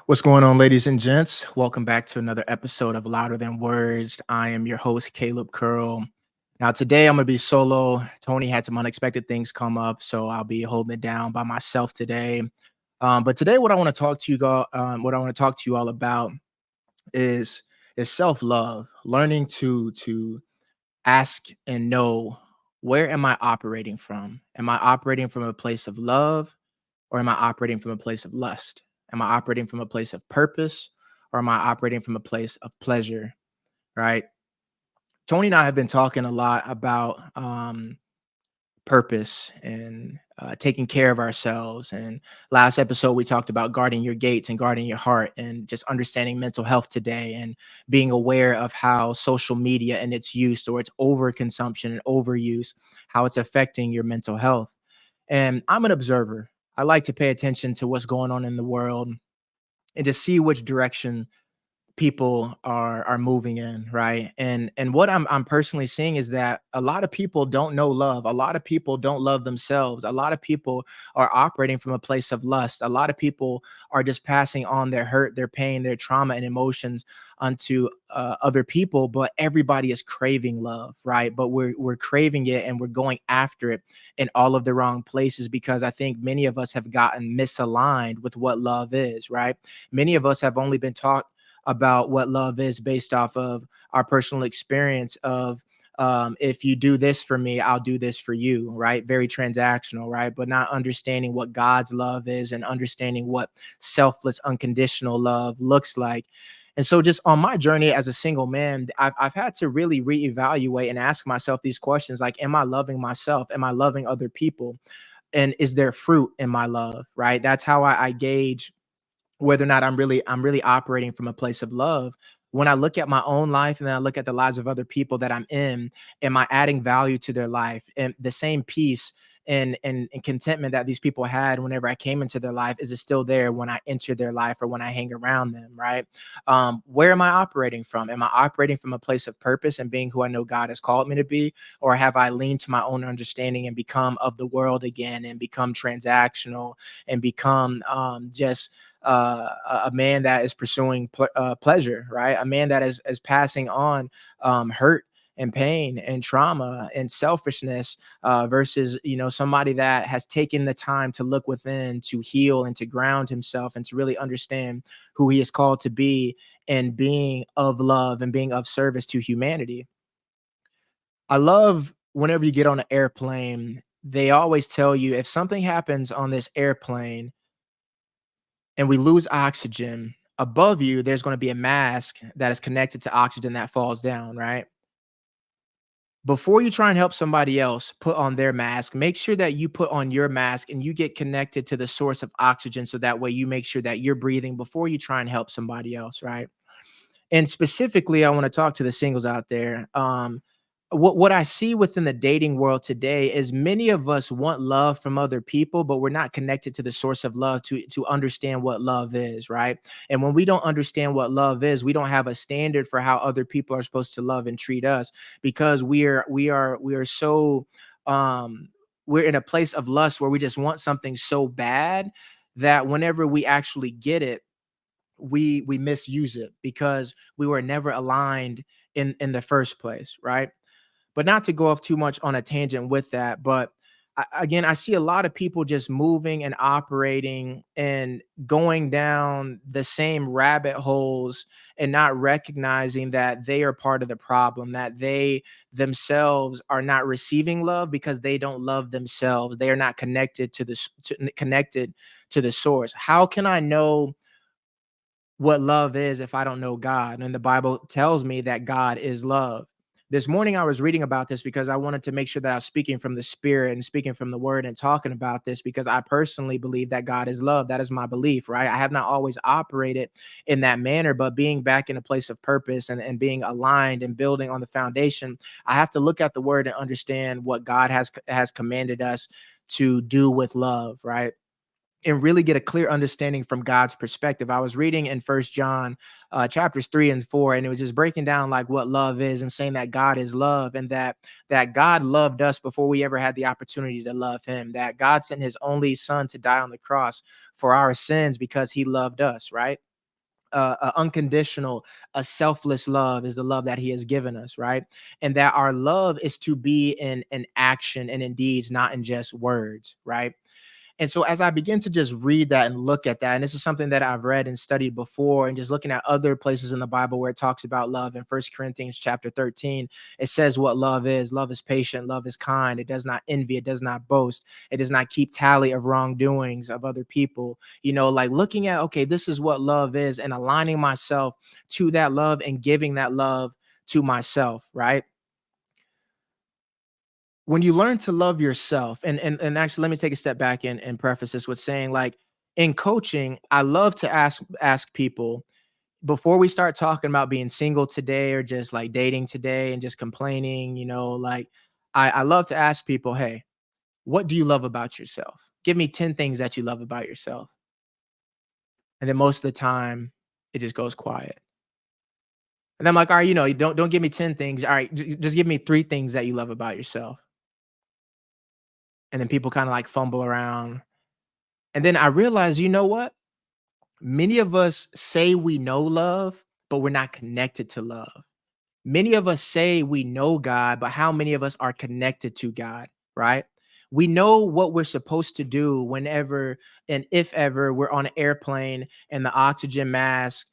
What's going on, ladies and gents? Welcome back to another episode of Louder Than Words. I am your host, Caleb Curl. Now, today I'm going to be solo. Tony had some unexpected things come up, so I'll be holding it down by myself today. But today, what I want to talk to you, what I want to talk to you all about is is self love, learning to ask and know, where am I operating from? Am I operating from a place of love, or am I operating from a place of lust? Am I operating from a place of purpose, or am I operating from a place of pleasure? Right. Tony and I have been talking a lot about purpose and taking care of ourselves. And last episode, we talked about guarding your gates and guarding your heart and just understanding mental health today and being aware of how social media and its use or its overconsumption and overuse, how it's affecting your mental health. And I'm an observer. I like to pay attention to what's going on in the world and to see which direction people are moving in, right? And what I'm personally seeing is that a lot of people don't know love. A lot of people don't love themselves. A lot of people are operating from a place of lust. A lot of people are just passing on their hurt, their pain, their trauma and emotions onto other people, but everybody is craving love, right? But we're craving it and we're going after it in all of the wrong places, because I think many of us have gotten misaligned with what love is, right? Many of us have only been taught about what love is based off of our personal experience of, if you do this for me, I'll do this for you, right? Very transactional, right? But not understanding what God's love is and understanding what selfless, unconditional love looks like. And so, just on my journey as a single man, I've had to really reevaluate and ask myself these questions like, am I loving myself? Am I loving other people? And is there fruit in my love, right? That's how I gauge whether or not I'm really operating from a place of love. When I look at my own life and then I look at the lives of other people that I'm in, am I adding value to their life? And the same peace and contentment that these people had whenever I came into their life, is it still there when I enter their life or when I hang around them, right? Where am I operating from? Am I operating from a place of purpose and being who I know God has called me to be? Or have I leaned to my own understanding and become of the world again and become transactional and become just a man that is pursuing pleasure, right? A man that is passing on hurt and pain and trauma and selfishness, versus somebody that has taken the time to look within, to heal and to ground himself and to really understand who he is called to be, and being of love and being of service to humanity. I love whenever you get on an airplane, they always tell you, if something happens on this airplane and we lose oxygen, above you, there's going to be a mask that is connected to oxygen that falls down, right? Before you try and help somebody else put on their mask, make sure that you put on your mask and you get connected to the source of oxygen, so that way you make sure that you're breathing before you try and help somebody else, right? And specifically, I want to talk to the singles out there. What I see within the dating world today is many of us want love from other people, but we're not connected to the source of love to understand what love is, right? And when we don't understand what love is, we don't have a standard for how other people are supposed to love and treat us, because we are so we're in a place of lust where we just want something so bad that whenever we actually get it, we misuse it because we were never aligned in the first place, right? But not to go off too much on a tangent with that, but again, I see a lot of people just moving and operating and going down the same rabbit holes and not recognizing that they are part of the problem, that they themselves are not receiving love because they don't love themselves. They are not connected to connected to the source. How can I know what love is if I don't know God? And the Bible tells me that God is love. This morning I was reading about this because I wanted to make sure that I was speaking from the spirit and speaking from the word and talking about this, because I personally believe that God is love. That is my belief, right? I have not always operated in that manner, but being back in a place of purpose and being aligned and building on the foundation, I have to look at the word and understand what God has commanded us to do with love, right? And really get a clear understanding from God's perspective. I was reading in First John chapters 3 and 4, and it was just breaking down like what love is and saying that God is love, and that God loved us before we ever had the opportunity to love him, that God sent his only son to die on the cross for our sins because he loved us, right? a unconditional, a selfless love is the love that he has given us, right? And that our love is to be in action and in deeds, not in just words, right? And so as I begin to just read that and look at that, and this is something that I've read and studied before, and just looking at other places in the Bible where it talks about love. In First Corinthians chapter 13, it says what love is. Love is patient, love is kind, it does not envy, it does not boast, it does not keep tally of wrongdoings of other people. Like looking at, okay, this is what love is, and aligning myself to that love and giving that love to myself, right? When you learn to love yourself, and actually let me take a step back and preface this with saying, like, in coaching, I love to ask people before we start talking about being single today or just like dating today and just complaining, like, I love to ask people, hey, what do you love about yourself? Give me 10 things that you love about yourself. And then most of the time it just goes quiet. And I'm like, all right, you don't give me 10 things. All right, just give me 3 things that you love about yourself. And then people kind of like fumble around. And then I realized, you know what? Many of us say we know love, but we're not connected to love. Many of us say we know God, but how many of us are connected to God, right? We know what we're supposed to do whenever and if ever we're on an airplane and the oxygen mask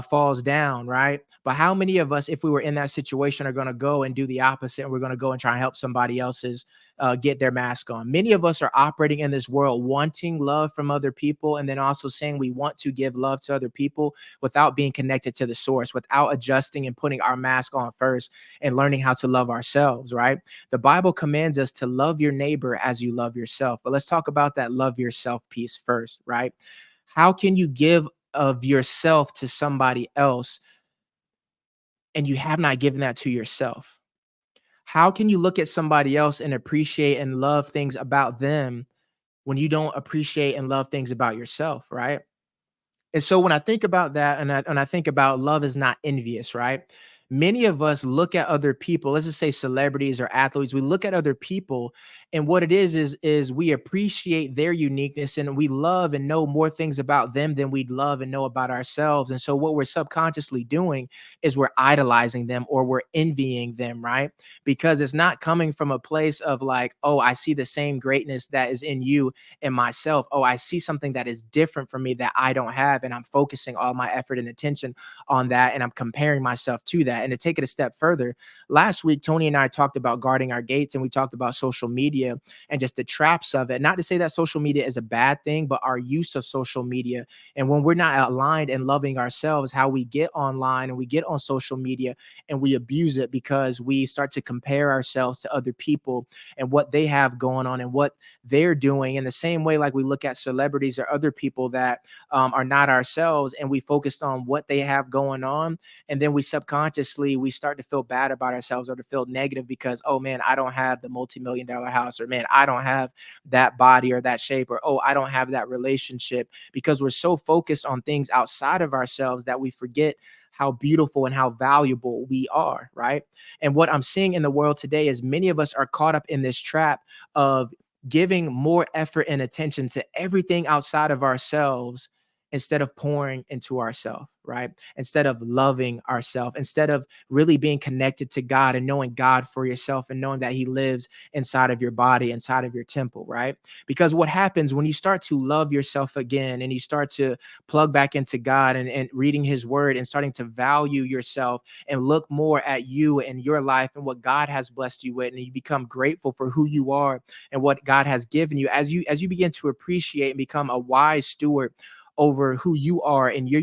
falls down, right? But how many of us, if we were in that situation, are going to go and do the opposite, and we're going to go and try and help somebody else's get their mask on? Many of us are operating in this world wanting love from other people, and then also saying we want to give love to other people without being connected to the source, without adjusting and putting our mask on first and learning how to love ourselves, right? The Bible commands us to love your neighbor as you love yourself. But let's talk about that love yourself piece first, right? How can you give of yourself to somebody else and you have not given that to yourself? How can you look at somebody else and appreciate and love things about them when you don't appreciate and love things about yourself, right? And so when I think about that, and I think about love is not envious, right? Many of us look at other people, let's just say celebrities or athletes, we look at other people, and what it is we appreciate their uniqueness, and we love and know more things about them than we'd love and know about ourselves. And so what we're subconsciously doing is we're idolizing them or we're envying them, right? Because it's not coming from a place of like, oh, I see the same greatness that is in you in myself. Oh, I see something that is different from me that I don't have. And I'm focusing all my effort and attention on that. And I'm comparing myself to that. And to take it a step further, last week, Tony and I talked about guarding our gates, and we talked about social media and just the traps of it. Not to say that social media is a bad thing, but our use of social media. And when we're not aligned and loving ourselves, how we get online and we get on social media and we abuse it because we start to compare ourselves to other people and what they have going on and what they're doing in the same way, like we look at celebrities or other people that are not ourselves, and we focused on what they have going on, and then we subconsciously we start to feel bad about ourselves or to feel negative because, oh man, I don't have the multi-million-dollar house, or man, I don't have that body or that shape, or oh, I don't have that relationship, because we're so focused on things outside of ourselves that we forget how beautiful and how valuable we are, right? And what I'm seeing in the world today is many of us are caught up in this trap of giving more effort and attention to everything outside of ourselves instead of pouring into ourselves, right? Instead of loving ourselves, instead of really being connected to God and knowing God for yourself and knowing that He lives inside of your body, inside of your temple, right? Because what happens when you start to love yourself again and you start to plug back into God and reading His word and starting to value yourself and look more at you and your life and what God has blessed you with, and you become grateful for who you are and what God has given you, as you begin to appreciate and become a wise steward over who you are and your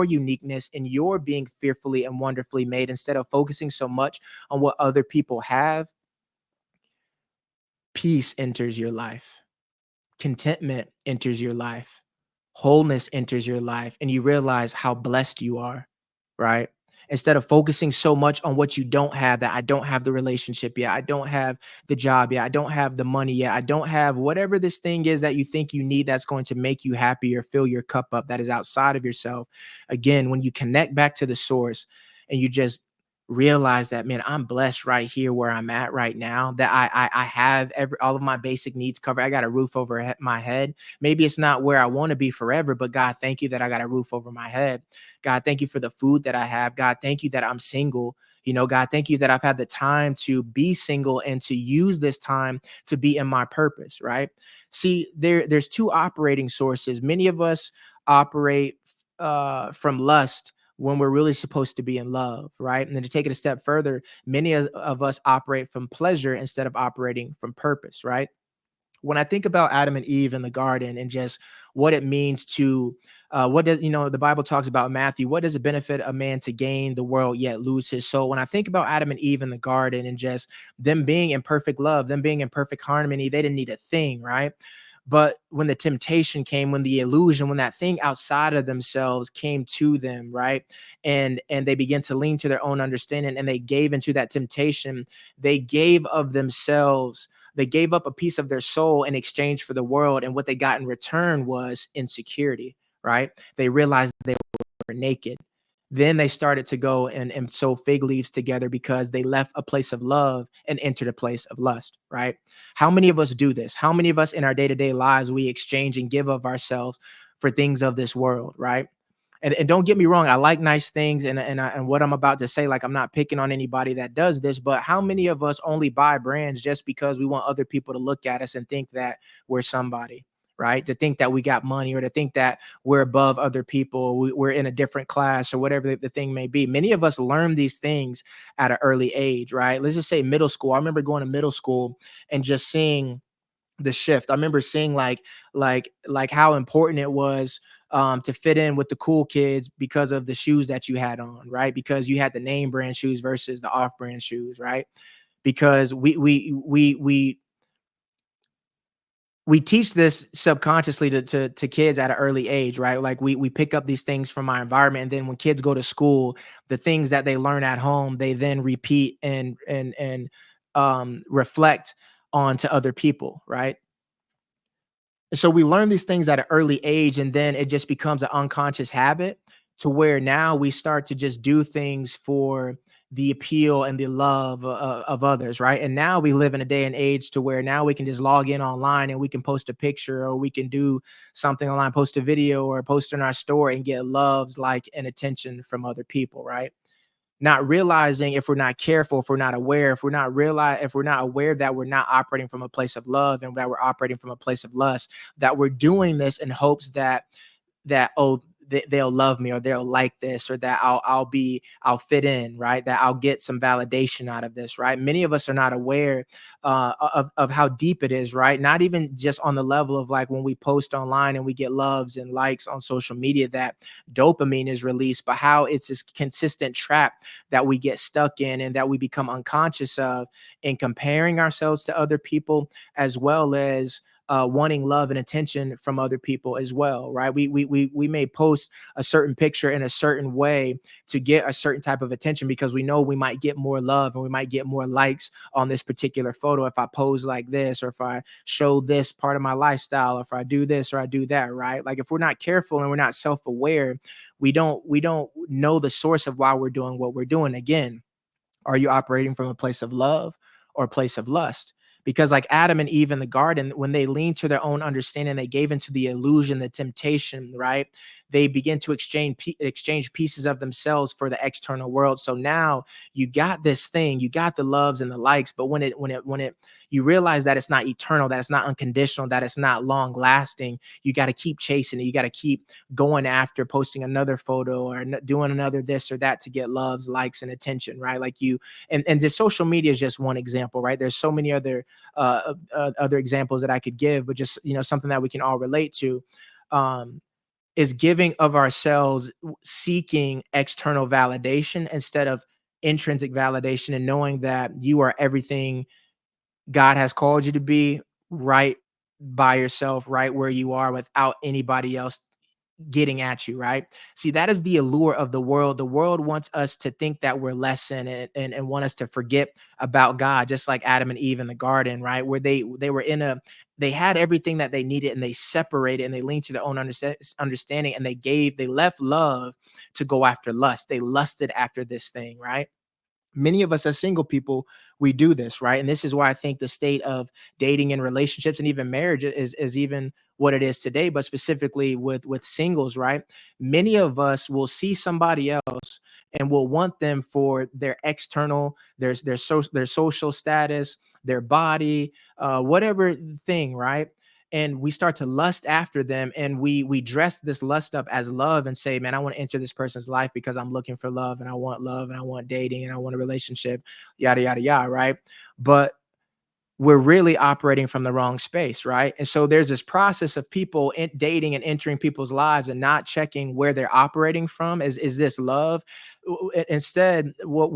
uniqueness and your being fearfully and wonderfully made, instead of focusing so much on what other people have, peace enters your life, contentment enters your life, wholeness enters your life, and you realize how blessed you are, right? Instead of focusing so much on what you don't have, that I don't have the relationship yet, I don't have the job yet, I don't have the money yet, I don't have whatever this thing is that you think you need that's going to make you happy or fill your cup up that is outside of yourself. Again, when you connect back to the source and you just realize that, man, I'm blessed right here where I'm at right now, that I have every all of my basic needs covered. I got a roof over my head. Maybe it's not where I want to be forever, but God, thank you that I got a roof over my head. God, thank you for the food that I have. God, thank you that I'm single. God, thank you that I've had the time to be single and to use this time to be in my purpose, right? See, there's two operating sources. Many of us operate from lust when we're really supposed to be in love, right? And then to take it a step further, many of us operate from pleasure instead of operating from purpose, right? When I think about Adam and Eve in the garden and just what it means to, what does, the Bible talks about in Matthew, what does it benefit a man to gain the world yet lose his soul? When I think about Adam and Eve in the garden and just them being in perfect love, them being in perfect harmony, they didn't need a thing, right? But when the temptation came, when the illusion, when that thing outside of themselves came to them, right? And they began to lean to their own understanding and they gave into that temptation, they gave of themselves, they gave up a piece of their soul in exchange for the world. And what they got in return was insecurity, right? They realized they were naked. Then they started to go and sew fig leaves together because they left a place of love and entered a place of lust, right? How many of us do this? How many of us in our day-to-day lives we exchange and give of ourselves for things of this world, right? And don't get me wrong, I like nice things, and what I'm about to say, like I'm not picking on anybody that does this, but how many of us only buy brands just because we want other people to look at us and think that we're somebody, right? To think that we got money or to think that we're above other people, we're in a different class or whatever the thing may be. Many of us learn these things at an early age, right? Let's just say middle school. I remember going to middle school and just seeing the shift. I remember seeing like how important it was to fit in with the cool kids because of the shoes that you had on, right? Because you had the name brand shoes versus the off brand shoes, right? Because we teach this subconsciously to kids at an early age, right? Like we pick up these things from our environment, and then when kids go to school, the things that they learn at home, they then repeat and reflect on to other people, right? So we learn these things at an early age, and then it just becomes an unconscious habit to where now we start to just do things for the appeal and the love of others, right? And now we live in a day and age to where now we can just log in online and we can post a picture or we can do something online, post a video or post in our story and get loves, like, and attention from other people, right? Not realizing, if we're not careful, if we're not aware, if we're not aware that we're not operating from a place of love and that we're operating from a place of lust, that we're doing this in hopes that oh, they'll love me or they'll like this or that I'll fit in, right? That I'll get some validation out of this, right? Many of us are not aware of how deep it is, right? Not even just on the level of like when we post online and we get loves and likes on social media, that dopamine is released, but how it's this consistent trap that we get stuck in and that we become unconscious of in comparing ourselves to other people, as well as wanting love and attention from other people as well, right? We may post a certain picture in a certain way to get a certain type of attention because we know we might get more love and we might get more likes on this particular photo if I pose like this, or if I show this part of my lifestyle, or if I do this or I do that, right? Like if we're not careful and we're not self-aware, we don't know the source of why we're doing what we're doing. Again, are you operating from a place of love or a place of lust? Because like Adam and Eve in the garden, when they leaned to their own understanding, they gave into the illusion, the temptation, right? They begin to exchange pieces of themselves for the external world. So now you got this thing, you got the loves and the likes, but when it you realize that it's not eternal, that it's not unconditional, that it's not long lasting, you got to keep chasing it. You got to keep going after posting another photo or doing another this or that to get loves, likes, and attention, right? Like you, and the social media is just one example, right? There's so many other examples that I could give, but just something that we can all relate to. Um, is giving of ourselves, seeking external validation instead of intrinsic validation, and knowing that you are everything God has called you to be, right by yourself, right where you are, without anybody else getting at you, right? See, that is the allure of the world. The world wants us to think that we're less than, and want us to forget about God, just like Adam and Eve in the garden, right? Where they were they had everything that they needed and they separated and they leaned to their own understanding, and they left love to go after lust. They lusted after this thing, right? Many of us as single people, we do this, right? And this is why I think the state of dating and relationships and even marriage is even what it is today, but specifically with singles, right? Many of us will see somebody else and will want them for their external, their social status, their body, whatever thing, right? And we start to lust after them, and we dress this lust up as love and say, man, I want to enter this person's life because I'm looking for love and I want dating and I want a relationship, yada yada yada, right? But we're really operating from the wrong space, right? And so there's this process of people dating and entering people's lives and not checking where they're operating from. Is this love? Instead, what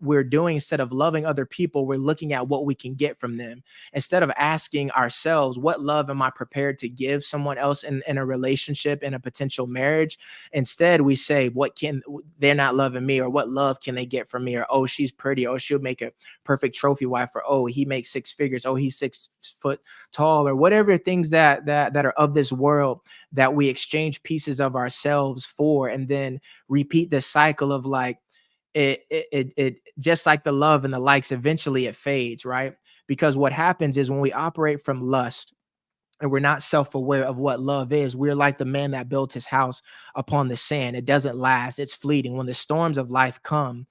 we're doing, instead of loving other people, we're looking at what we can get from them. Instead of asking ourselves, what love am I prepared to give someone else in a relationship, in a potential marriage? Instead, we say, what can they're not loving me, or what love can they get from me? Or, oh, she's pretty, oh, she'll make a perfect trophy wife, or, oh, he makes six figures, oh, he's 6 foot tall, or whatever things that are of this world, that we exchange pieces of ourselves for, and then repeat this cycle of like, it just like the love and the likes, eventually it fades, right? Because what happens is, when we operate from lust and we're not self-aware of what love is, we're like the man that built his house upon the sand. It doesn't last, it's fleeting. When the storms of life come,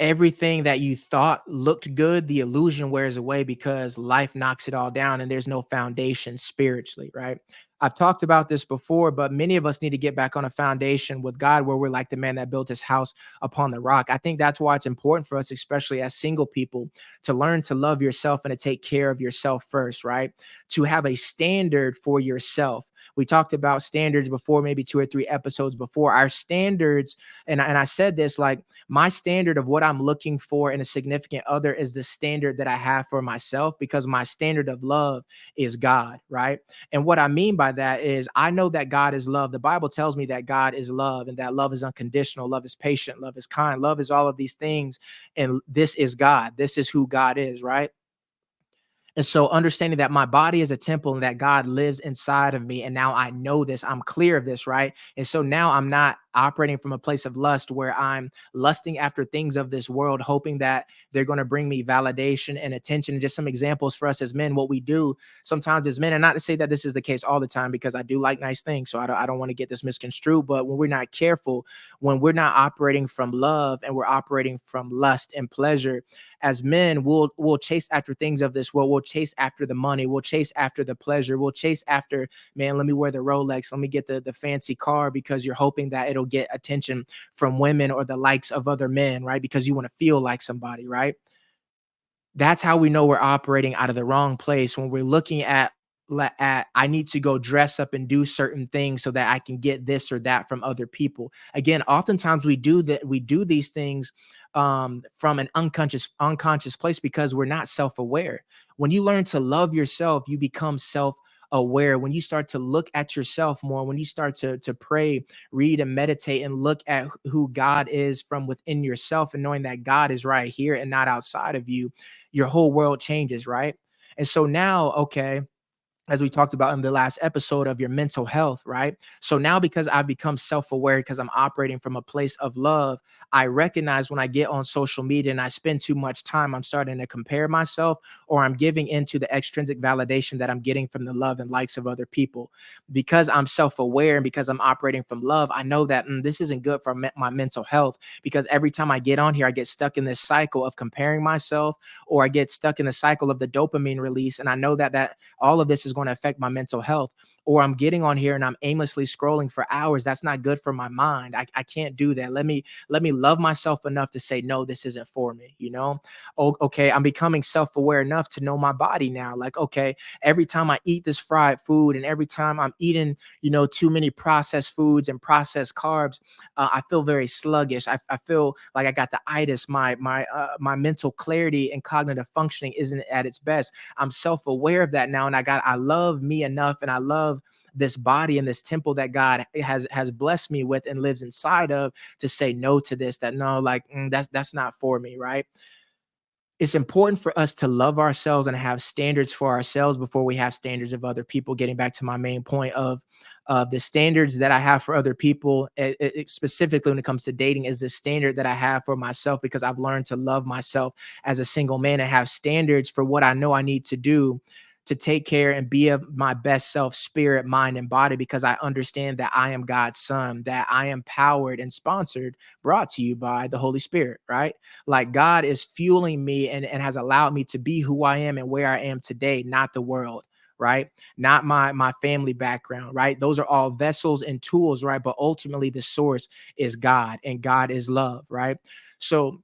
everything that you thought looked good, the illusion wears away because life knocks it all down and there's no foundation spiritually, right? I've talked about this before, but many of us need to get back on a foundation with God, where we're like the man that built his house upon the rock. I think that's why it's important for us, especially as single people, to learn to love yourself and to take care of yourself first, right? To have a standard for yourself. We talked about standards before, maybe 2 or 3 episodes before. Our standards, and I said this, like, my standard of what I'm looking for in a significant other is the standard that I have for myself, because my standard of love is God, right? And what I mean by that is, I know that God is love. The Bible tells me that God is love, and that love is unconditional, love is patient, love is kind, love is all of these things. And this is God. This is who God is, right? And so, understanding that my body is a temple and that God lives inside of me. And now I know this, I'm clear of this, right? And so now I'm not operating from a place of lust where I'm lusting after things of this world, hoping that they're going to bring me validation and attention. And just some examples for us as men, what we do sometimes as men, and not to say that this is the case all the time, because I do like nice things. So I don't want to get this misconstrued. But when we're not careful, when we're not operating from love and we're operating from lust and pleasure, as men, we'll chase after things of this world. We'll chase after the money. We'll chase after the pleasure. We'll chase after, man, let me wear the Rolex. Let me get the fancy car, because you're hoping that it'll get attention from women or the likes of other men, right? Because you want to feel like somebody, right? That's how we know we're operating out of the wrong place, when we're looking at I need to go dress up and do certain things so that I can get this or that from other people. Again, oftentimes we do these things from an unconscious place, because we're not self-aware. When you learn to love yourself, you become self-aware. When you start to look at yourself more, when you start to pray, read, and meditate, and look at who God is from within yourself, and knowing that God is right here and not outside of you, your whole world changes, right? And so now, okay, as we talked about in the last episode, of your mental health, right? So now, because I've become self-aware, because I'm operating from a place of love, I recognize when I get on social media and I spend too much time, I'm starting to compare myself, or I'm giving into the extrinsic validation that I'm getting from the love and likes of other people. Because I'm self-aware and because I'm operating from love, I know that this isn't good for my mental health, because every time I get on here, I get stuck in this cycle of comparing myself, or I get stuck in the cycle of the dopamine release. And I know that all of this is going to affect my mental health. Or I'm getting on here and I'm aimlessly scrolling for hours. That's not good for my mind. I can't do that. Let me love myself enough to say, no, this isn't for me, you know? Oh, okay, I'm becoming self-aware enough to know my body now. Like, okay, every time I eat this fried food, and every time I'm eating, too many processed foods and processed carbs, I feel very sluggish. I feel like I got the itis. My mental clarity and cognitive functioning isn't at its best. I'm self-aware of that now, and I love me enough, and I love this body and this temple that God has blessed me with and lives inside of, to say no to this. That no, like that's not for me, right? it's important for us to love ourselves and have standards for ourselves before we have standards of other people. Getting back to my main point of the standards that I have for other people, specifically when it comes to dating, is the standard that I have for myself, because I've learned to love myself as a single man and have standards for what I know I need to do to take care and be of my best self, spirit, mind, and body, because I understand that I am God's son, that I am powered and sponsored, brought to you by the Holy Spirit, right? Like God is fueling me and has allowed me to be who I am and where I am today, not the world, right? Not my family background, right? Those are all vessels and tools, right? But ultimately the source is God, and God is love, right? So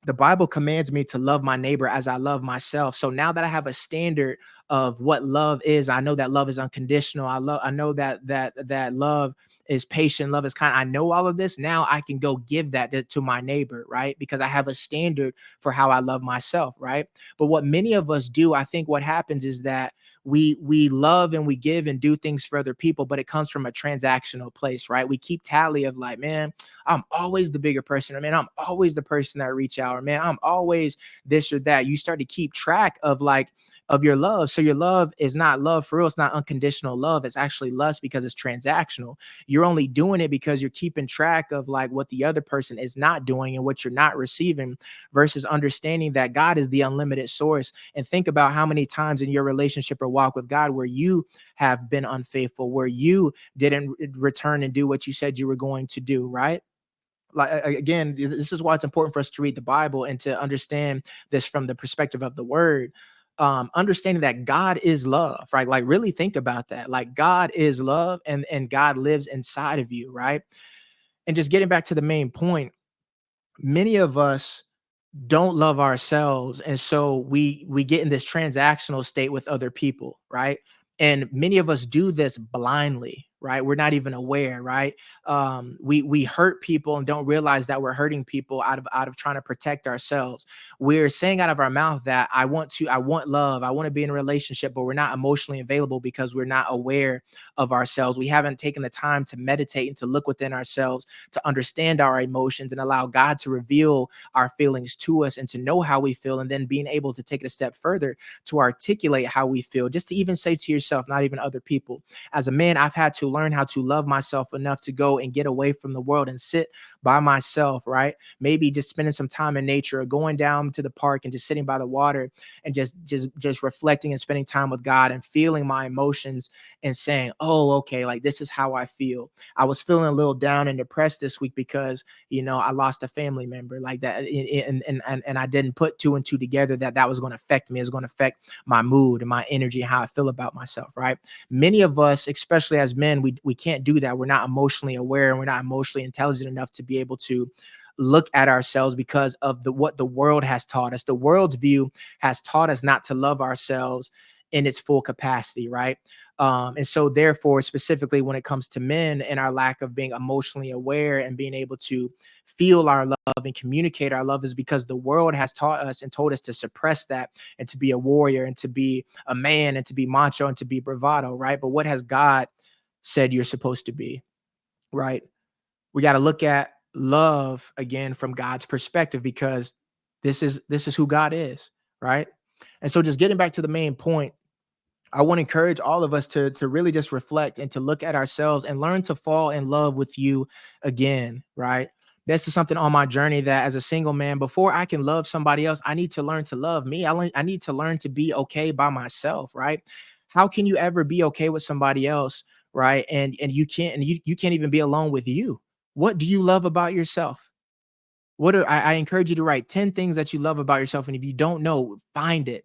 the Bible commands me to love my neighbor as I love myself. So now that I have a standard of what love is, I know that love is unconditional. I know that love is patient, love is kind. I know all of this. Now I can go give that to my neighbor, right? Because I have a standard for how I love myself, right? But what many of us do, I think what happens is that we love and we give and do things for other people, but it comes from a transactional place, right? We keep tally of like, man, I'm always the bigger person. I mean, I'm always the person that reach out. Or man, I'm always this or that. You start to keep track of like of your love. So your love is not love for real. It's not unconditional love. It's actually lust because it's transactional. You're only doing it because you're keeping track of like what the other person is not doing and what you're not receiving, versus understanding that God is the unlimited source. And think about how many times in your relationship or walk with God where you have been unfaithful, where you didn't return and do what you said you were going to do, right? Like again, this is why it's important for us to read the Bible and to understand this from the perspective of the word. Understanding that God is love, right? Like really think about that. Like God is love, and God lives inside of you, right? And just getting back to the main point, many of us don't love ourselves, and so we get in this transactional state with other people, right? And many of us do this blindly, right? We're not even aware, right? We hurt people and don't realize that we're hurting people out of trying to protect ourselves. We're saying out of our mouth that I want love, I want to be in a relationship, but we're not emotionally available because we're not aware of ourselves. We haven't taken the time to meditate and to look within ourselves, to understand our emotions and allow God to reveal our feelings to us and to know how we feel, and then being able to take it a step further to articulate how we feel, just to even say to yourself, not even other people. As a man, I've had to learn how to love myself enough to go and get away from the world and sit by myself, right? Maybe just spending some time in nature, or going down to the park and just sitting by the water and just reflecting and spending time with God and feeling my emotions and saying, oh, okay, like this is how I feel. I was feeling a little down and depressed this week because I lost a family member like that, and I didn't put two and two together that that was going to affect me. It's going to affect my mood and my energy and how I feel about myself, right? Many of us, especially as men, we can't do that. We're not emotionally aware, and we're not emotionally intelligent enough to be able to look at ourselves because of the what the world has taught us. The world's view has taught us not to love ourselves in its full capacity, right? And so therefore, specifically when it comes to men and our lack of being emotionally aware and being able to feel our love and communicate our love, is because the world has taught us and told us to suppress that and to be a warrior and to be a man and to be macho and to be bravado, right? But what has God said you're supposed to be, right? We got to look at love again from God's perspective, because this is who God is, right? And so just getting back to the main point, I want to encourage all of us to really just reflect and to look at ourselves and learn to fall in love with you again, right? This is something on my journey that as a single man, before I can love somebody else, I need to learn to love me. I need to learn to be okay by myself, right? How can you ever be okay with somebody else, right? And you can't even be alone with you. What do you love about yourself? I encourage you to write 10 things that you love about yourself. And if you don't know, find it.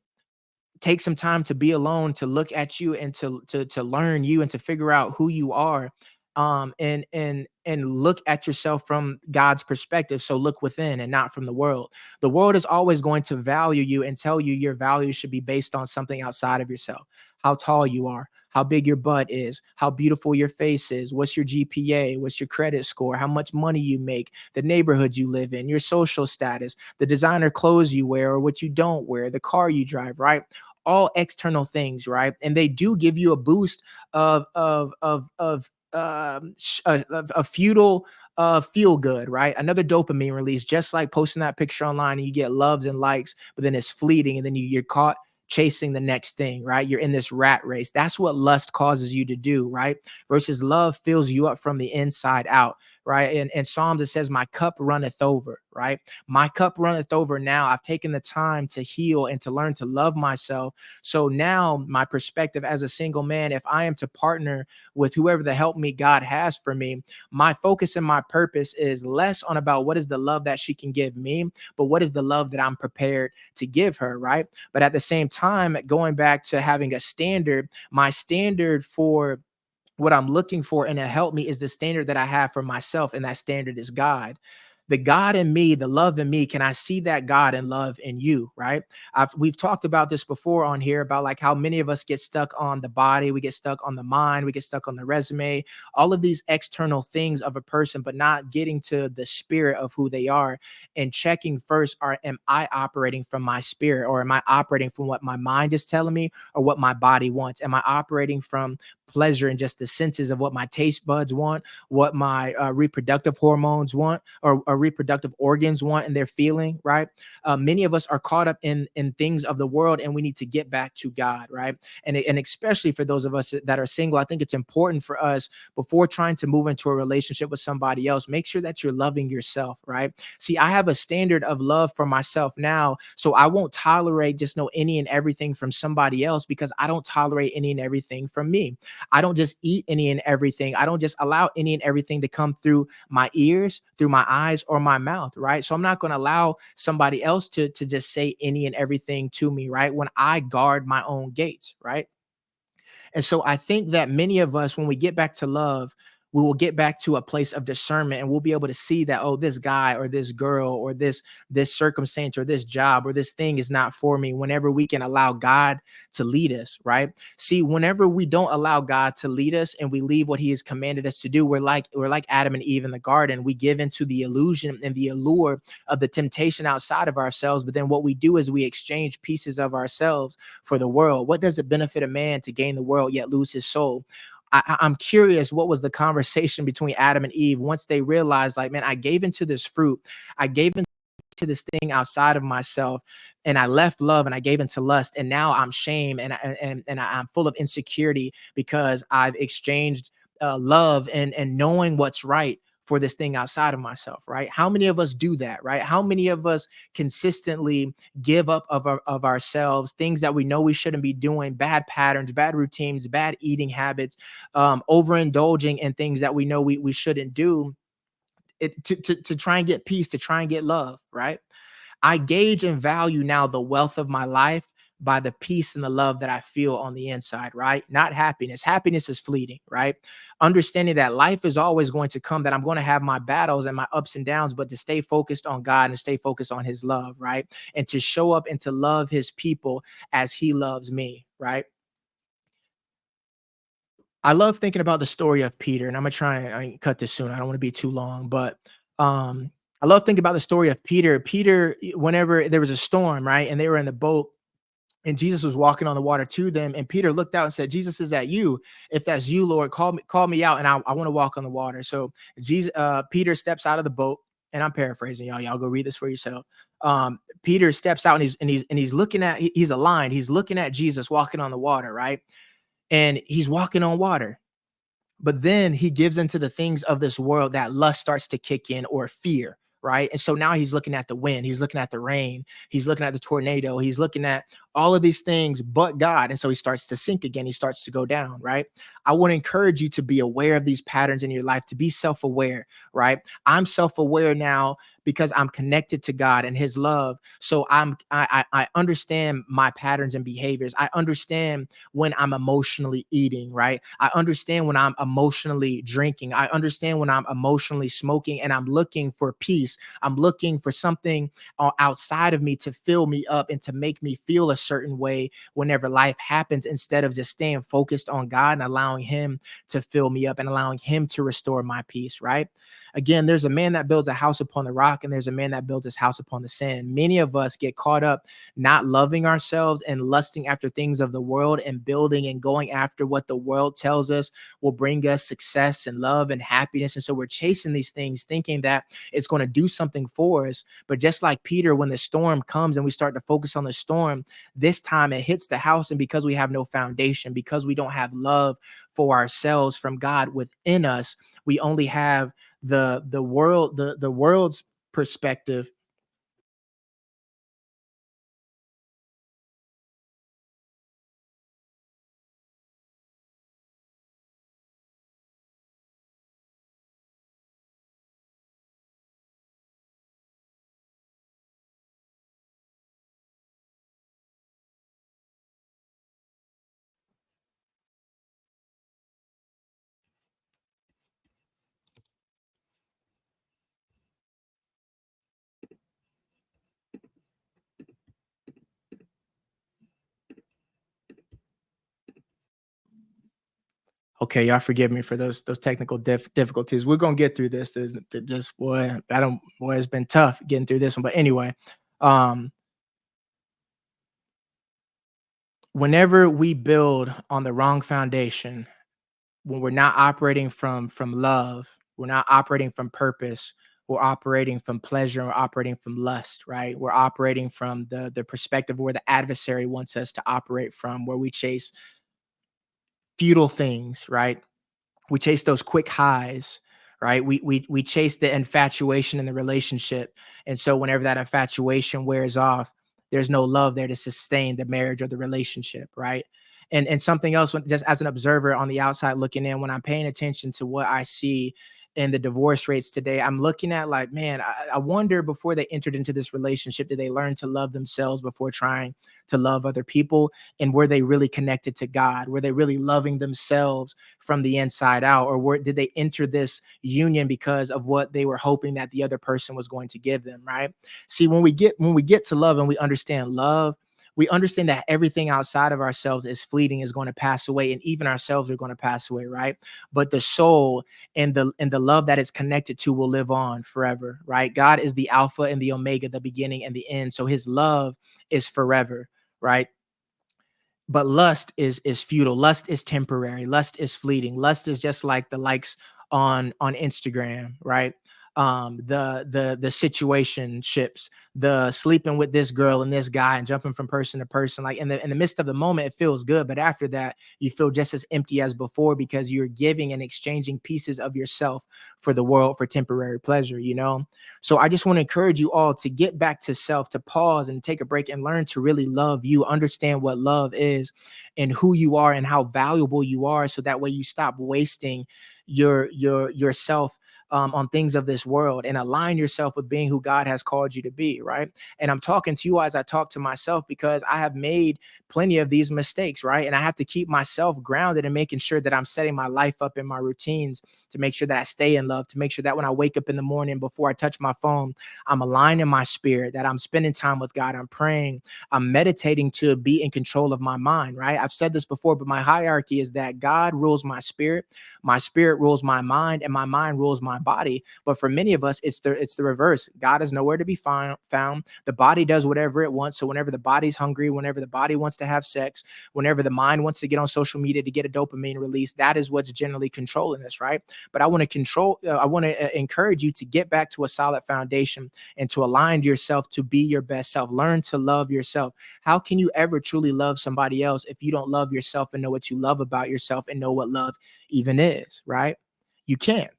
Take some time to be alone, to look at you and to learn you and to figure out who you are, and look at yourself from God's perspective. So look within and not from the world. The world is always going to value you and tell you your value should be based on something outside of yourself. How tall you are, how big your butt is, how beautiful your face is, what's your GPA, what's your credit score, how much money you make, the neighborhood you live in, your social status, the designer clothes you wear or what you don't wear, the car you drive, right? All external things, right? And they do give you a boost of a futile feel good, right? Another dopamine release, just like posting that picture online and you get loves and likes, but then it's fleeting and then you're caught chasing the next thing, right? You're in this rat race. That's what lust causes you to do, right? Versus love fills you up from the inside out, right? And Psalms, it says, my cup runneth over, right? My cup runneth over now. I've taken the time to heal and to learn to love myself. So now my perspective as a single man, if I am to partner with whoever the help me God has for me, my focus and my purpose is less on about what is the love that she can give me, but what is the love that I'm prepared to give her, right? But at the same time, going back to having a standard, my standard for what I'm looking for and to help me is the standard that I have for myself, and that standard is God. The God in me, the love in me, can I see that God and love in you, right? We've talked about this before on here about like how many of us get stuck on the body, we get stuck on the mind, we get stuck on the resume, all of these external things of a person, but not getting to the spirit of who they are and checking first, am I operating from my spirit, or am I operating from what my mind is telling me or what my body wants? Am I operating from pleasure and just the senses of what my taste buds want, what my reproductive hormones want, or reproductive organs want, and they're feeling, right? Many of us are caught up in things of the world, and we need to get back to God, right? And especially for those of us that are single, I think it's important for us, before trying to move into a relationship with somebody else, make sure that you're loving yourself, right? See, I have a standard of love for myself now, so I won't tolerate just know any and everything from somebody else, because I don't tolerate any and everything from me. I don't just eat any and everything. I don't just allow any and everything to come through my ears, through my eyes, or my mouth, right? So I'm not going to allow somebody else to just say any and everything to me, right? When I guard my own gates, right? And so I think that many of us, when we get back to love, we will get back to a place of discernment, and we'll be able to see that, oh, this guy or this girl or this circumstance or this job or this thing is not for me, whenever we can allow God to lead us, right? See, whenever we don't allow God to lead us and we leave what he has commanded us to do, we're like Adam and Eve in the garden. We give into the illusion and the allure of the temptation outside of ourselves, but then what we do is we exchange pieces of ourselves for the world. What does it benefit a man to gain the world yet lose his soul? I'm curious, what was the conversation between Adam and Eve once they realized, like, man, I gave into this fruit, I gave into this thing outside of myself, and I left love and I gave into lust, and now I'm shame I'm full of insecurity because I've exchanged love and knowing what's right for this thing outside of myself, right? How many of us do that, right? How many of us consistently give up of ourselves, things that we know we shouldn't be doing, bad patterns, bad routines, bad eating habits, overindulging in things that we know we shouldn't do, to try and get peace, to try and get love, right? I gauge and value now the wealth of my life by the peace and the love that I feel on the inside, right? Not happiness. Happiness is fleeting, right? Understanding that life is always going to come, that I'm going to have my battles and my ups and downs, but to stay focused on God and stay focused on his love, right? And to show up and to love his people as he loves me, right? I love thinking about the story of Peter, and I'm gonna try and cut this soon. I don't want to be too long, but um, I love thinking about the story of Peter. Peter, whenever there was a storm, right, and they were in the boat, and Jesus was walking on the water to them, and Peter looked out and said, "Jesus, is that you? If that's you, Lord, call me out, and I want to walk on the water." So Peter steps out of the boat, and I'm paraphrasing, y'all. Y'all go read this for yourself. Peter steps out, and he's looking at, he's aligned. He's looking at Jesus walking on the water, right, and he's walking on water. But then he gives into the things of this world, that lust starts to kick in, or fear, right? And so now he's looking at the wind, he's looking at the rain, he's looking at the tornado, he's looking at all of these things but God. And so he starts to sink again, he starts to go down, right? I want to encourage you to be aware of these patterns in your life, to be self-aware, right? I'm self-aware now because I'm connected to God and his love. So I understand my patterns and behaviors. I understand when I'm emotionally eating, right? I understand when I'm emotionally drinking. I understand when I'm emotionally smoking, and I'm looking for peace. I'm looking for something outside of me to fill me up and to make me feel a certain way whenever life happens, instead of just staying focused on God and allowing him to fill me up and allowing him to restore my peace, right? Again, there's a man that builds a house upon the rock, and there's a man that builds his house upon the sand. Many of us get caught up not loving ourselves and lusting after things of the world and building and going after what the world tells us will bring us success and love and happiness. And so we're chasing these things thinking that it's going to do something for us. But just like Peter, when the storm comes and we start to focus on the storm, this time it hits the house. And because we have no foundation, because we don't have love for ourselves from God within us, we only have the world's perspective. Okay, y'all forgive me for those technical difficulties. We're gonna get through this. Just boy, I don't boy, it's been tough getting through this one. But anyway, um, whenever we build on the wrong foundation, when we're not operating from love, we're not operating from purpose, we're operating from pleasure, we're operating from lust, right? We're operating from the perspective where the adversary wants us to operate from, where we chase futile things, right? We chase those quick highs, right? We chase the infatuation in the relationship. And so whenever that infatuation wears off, there's no love there to sustain the marriage or the relationship, right? And something else, when, just as an observer on the outside looking in, when I'm paying attention to what I see in the divorce rates today, I'm looking at like, man, I wonder, before they entered into this relationship, did they learn to love themselves before trying to love other people? And were they really connected to God? Were they really loving themselves from the inside out? Or did they enter this union because of what they were hoping that the other person was going to give them, right? See, when we get to love and we understand love, we understand that everything outside of ourselves is fleeting, is going to pass away, and even ourselves are going to pass away, right? But the soul and the love that is connected to will live on forever, right? God is the Alpha and the Omega, the beginning and the end. So his love is forever, right? But lust is futile. Lust is temporary. Lust is fleeting. Lust is just like the likes on Instagram, right? The situationships, the sleeping with this girl and this guy and jumping from person to person. Like in the midst of the moment, it feels good, but after that, you feel just as empty as before, because you're giving and exchanging pieces of yourself for the world, for temporary pleasure, you know? So I just want to encourage you all to get back to self, to pause and take a break and learn to really love you, understand what love is and who you are and how valuable you are. So that way you stop wasting yourself on things of this world, and align yourself with being who God has called you to be, right? And I'm talking to you as I talk to myself, because I have made plenty of these mistakes, right? And I have to keep myself grounded and making sure that I'm setting my life up in my routines to make sure that I stay in love, to make sure that when I wake up in the morning before I touch my phone, I'm aligning my spirit, that I'm spending time with God, I'm praying, I'm meditating to be in control of my mind, right? I've said this before, but my hierarchy is that God rules my spirit rules my mind, and my mind rules my body. But for many of us, it's the reverse. God is nowhere to be found. The body does whatever it wants. So whenever the body's hungry, whenever the body wants to have sex, whenever the mind wants to get on social media to get a dopamine release, that is what's generally controlling us, right? But I want to encourage you to get back to a solid foundation and to align yourself to be your best self. Learn to love yourself. How can you ever truly love somebody else if you don't love yourself and know what you love about yourself and know what love even is, right? You can't.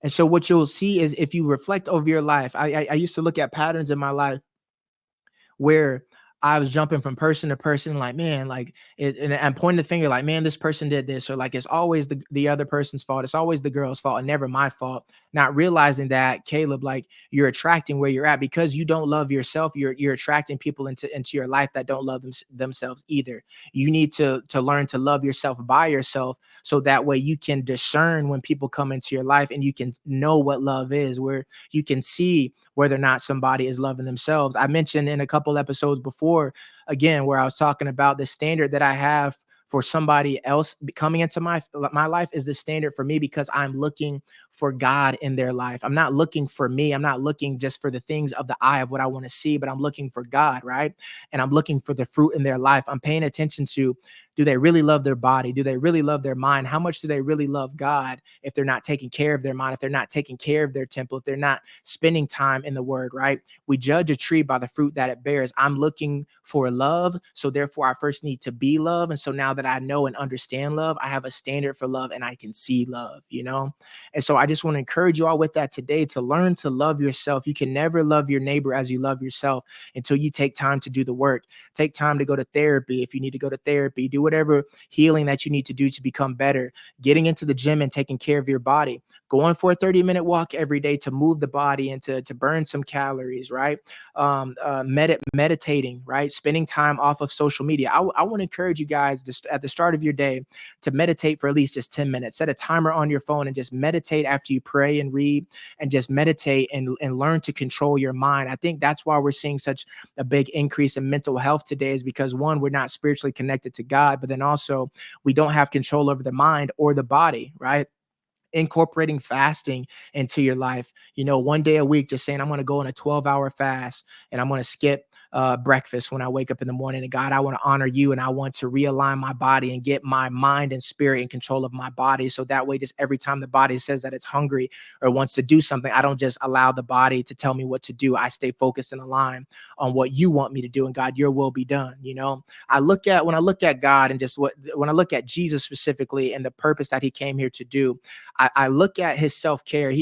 And so what you'll see is, if you reflect over your life, I used to look at patterns in my life where I was jumping from person to person, like, man, like, and I'm pointing the finger, like, man, this person did this, or like, it's always the other person's fault. It's always the girl's fault and never my fault. Not realizing that, Caleb, like, you're attracting where you're at because you don't love yourself. You're attracting people into your life that don't love themselves either. You need to learn to love yourself by yourself, so that way you can discern when people come into your life, and you can know what love is, where you can see whether or not somebody is loving themselves. I mentioned in a couple episodes before before, again, where I was talking about the standard that I have for somebody else coming into my life is the standard for me, because I'm looking for God in their life. I'm not looking for me. I'm not looking just for the things of the eye of what I want to see, but I'm looking for God, right? And I'm looking for the fruit in their life. I'm paying attention to, do they really love their body? Do they really love their mind? How much do they really love God if they're not taking care of their mind, if they're not taking care of their temple, if they're not spending time in the word, right? We judge a tree by the fruit that it bears. I'm looking for love. So therefore, I first need to be love. And so now that I know and understand love, I have a standard for love and I can see love, you know? And so I just want to encourage you all with that today, to learn to love yourself. You can never love your neighbor as you love yourself until you take time to do the work. Take time to go to therapy if you need to go to therapy. Do whatever healing that you need to do to become better. Getting into the gym and taking care of your body. Going for a 30-minute walk every day to move the body and to burn some calories, right? Meditating, right? Spending time off of social media. I want to encourage you guys just at the start of your day to meditate for at least just 10 minutes. Set a timer on your phone and just meditate after you pray and read, and just meditate and learn to control your mind. I think that's why we're seeing such a big increase in mental health today, is because one, we're not spiritually connected to God, but then also we don't have control over the mind or the body, right? Incorporating fasting into your life, one day a week, just saying, I'm going to go on a 12-hour fast and I'm going to skip breakfast when I wake up in the morning. And God, I want to honor you, and I want to realign my body and get my mind and spirit in control of my body. So that way, just every time the body says that it's hungry or wants to do something, I don't just allow the body to tell me what to do. I stay focused and aligned on what you want me to do. And God, your will be done. When I look at God and just when I look at Jesus specifically and the purpose that he came here to do, I look at his self-care.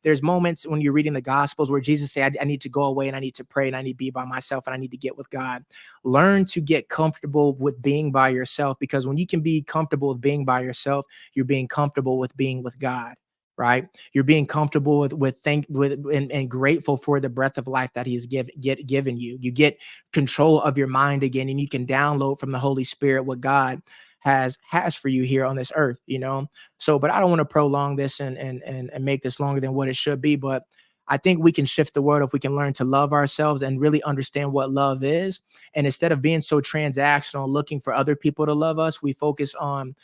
There's moments when you're reading the Gospels where Jesus said, I need to go away and I need to pray and I need to be by myself and I need to get with God. Learn to get comfortable with being by yourself, because when you can be comfortable with being by yourself, you're being comfortable with being with God. Right, you're being comfortable and grateful for the breath of life that He's given you. You get control of your mind again, and you can download from the Holy Spirit what God has for you here on this earth. So, but I don't want to prolong this and make this longer than what it should be. But I think we can shift the world if we can learn to love ourselves and really understand what love is. And instead of being so transactional, looking for other people to love us, we focus on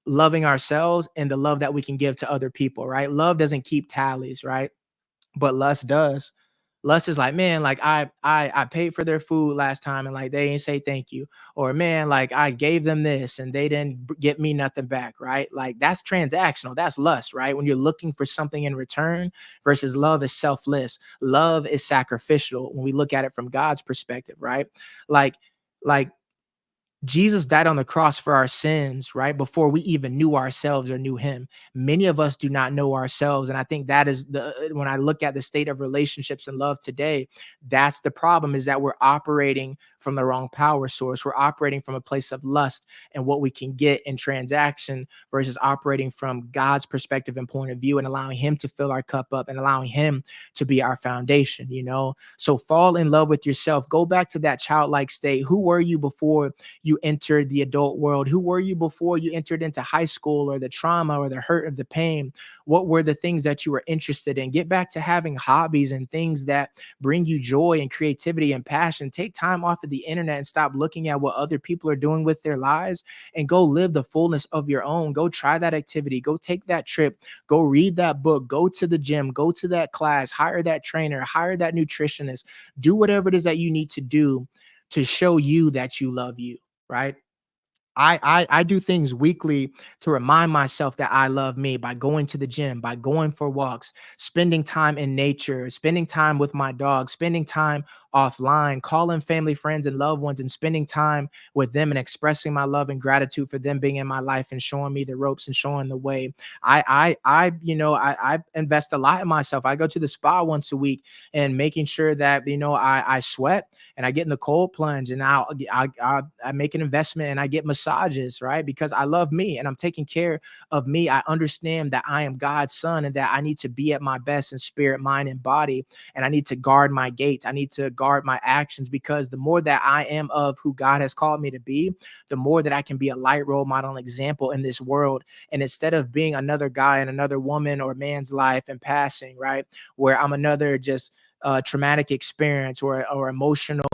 loving ourselves and the love that we can give to other people, right? Love doesn't keep tallies, right? But lust does. Lust is like, man, like I paid for their food last time and like they ain't say thank you. Or man, like I gave them this and they didn't get me nothing back, right? Like that's transactional. That's lust, right? When you're looking for something in return, versus love is selfless. Love is sacrificial when we look at it from God's perspective, right? Like like Jesus died on the cross for our sins, right? Before we even knew ourselves or knew him. Many of us do not know ourselves. And I think that is when I look at the state of relationships and love today, that's the problem, is that we're operating from the wrong power source. We're operating from a place of lust and what we can get in transaction, versus operating from God's perspective and point of view and allowing him to fill our cup up and allowing him to be our foundation. So fall in love with yourself. Go back to that childlike state. Who were you before you entered the adult world? Who were you before you entered into high school, or the trauma or the hurt of the pain? What were the things that you were interested in? Get back to having hobbies and things that bring you joy and creativity and passion. Take time off of the internet and stop looking at what other people are doing with their lives, and go live the fullness of your own. Go try that activity. Go take that trip. Go read that book. Go to the gym. Go to that class. Hire that trainer. Hire that nutritionist. Do whatever it is that you need to do to show you that you love you, right? I do things weekly to remind myself that I love me, by going to the gym, by going for walks, spending time in nature, spending time with my dog, spending time offline, calling family, friends, and loved ones, and spending time with them and expressing my love and gratitude for them being in my life and showing me the ropes and showing the way. I invest a lot in myself. I go to the spa once a week and making sure that I sweat and I get in the cold plunge, and I make an investment and I get massages, right? Because I love me and I'm taking care of me. I understand that I am God's son and that I need to be at my best in spirit, mind, and body. And I need to guard my gates. I need to guard my actions, because the more that I am of who God has called me to be, the more that I can be a light, role model, and example in this world. And instead of being another guy in another woman or man's life and passing, right, where I'm another just traumatic experience or emotional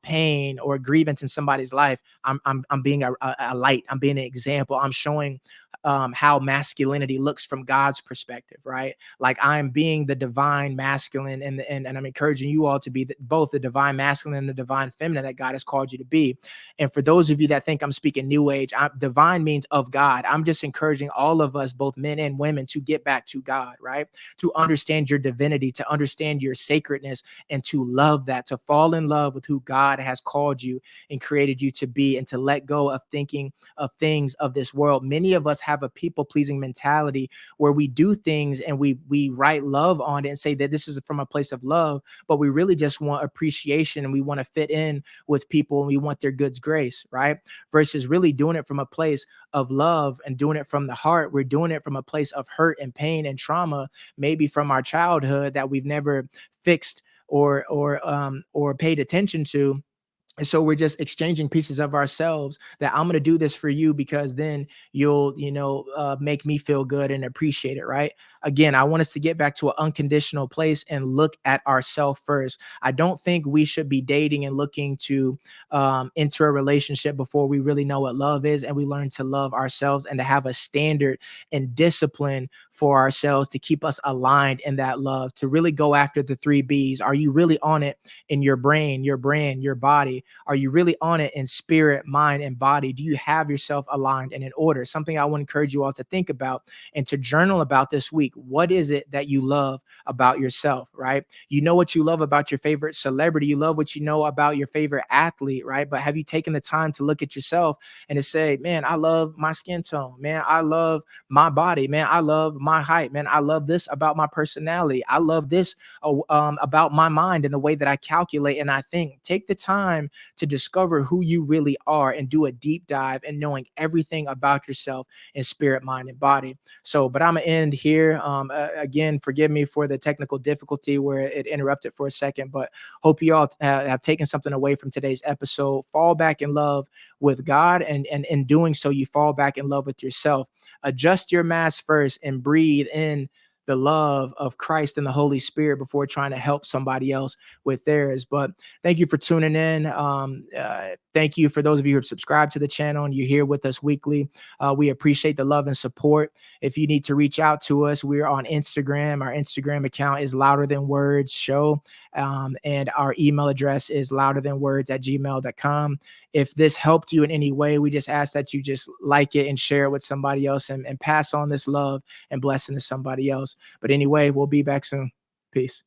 pain or grievance in somebody's life, I'm being a light. I'm being an example. I'm showing how masculinity looks from God's perspective, right? Like I'm being the divine masculine, and I'm encouraging you all to be both the divine masculine and the divine feminine that God has called you to be. And for those of you that think I'm speaking new age, divine means of God. I'm just encouraging all of us, both men and women, to get back to God, right? To understand your divinity, to understand your sacredness, and to love that, to fall in love with who God has called you and created you to be, and to let go of thinking of things of this world. Many of us have a people pleasing mentality where we do things and we write love on it and say that this is from a place of love, but we really just want appreciation and we want to fit in with people and we want their goods grace, right? Versus really doing it from a place of love and doing it from the heart. We're doing it from a place of hurt and pain and trauma, maybe from our childhood that we've never fixed or paid attention to. And so we're just exchanging pieces of ourselves, that I'm going to do this for you because then you'll, make me feel good and appreciate it. Right. Again, I want us to get back to an unconditional place and look at ourselves first. I don't think we should be dating and looking to enter a relationship before we really know what love is. And we learn to love ourselves and to have a standard and discipline for ourselves to keep us aligned in that love, to really go after the three B's. Are you really on it in your brain, your brand, your body? Are you really on it in spirit, mind, and body? Do you have yourself aligned and in order? Something I want to encourage you all to think about and to journal about this week. What is it that you love about yourself, right? You know what you love about your favorite celebrity. You love what you know about your favorite athlete, right? But have you taken the time to look at yourself and to say, man, I love my skin tone. Man, I love my body. Man, I love my height. Man, I love this about my personality. I love this about my mind and the way that I calculate and I think. Take the time to discover who you really are and do a deep dive and knowing everything about yourself in spirit, mind, and body. So, but I'm gonna end here. Again, forgive me for the technical difficulty where it interrupted for a second, but hope you all have taken something away from today's episode. Fall back in love with God, and in doing so, you fall back in love with yourself. Adjust your mask first and breathe in the love of Christ and the Holy Spirit before trying to help somebody else with theirs. But thank you for tuning in. Thank you for those of you who have subscribed to the channel and you're here with us weekly. We appreciate the love and support. If you need to reach out to us, we're on Instagram. Our Instagram account is Louder Than Words Show. And our email address is louderthanwords@gmail.com. If this helped you in any way, we just ask that you just like it and share it with somebody else, and pass on this love and blessing to somebody else. But anyway, we'll be back soon. Peace.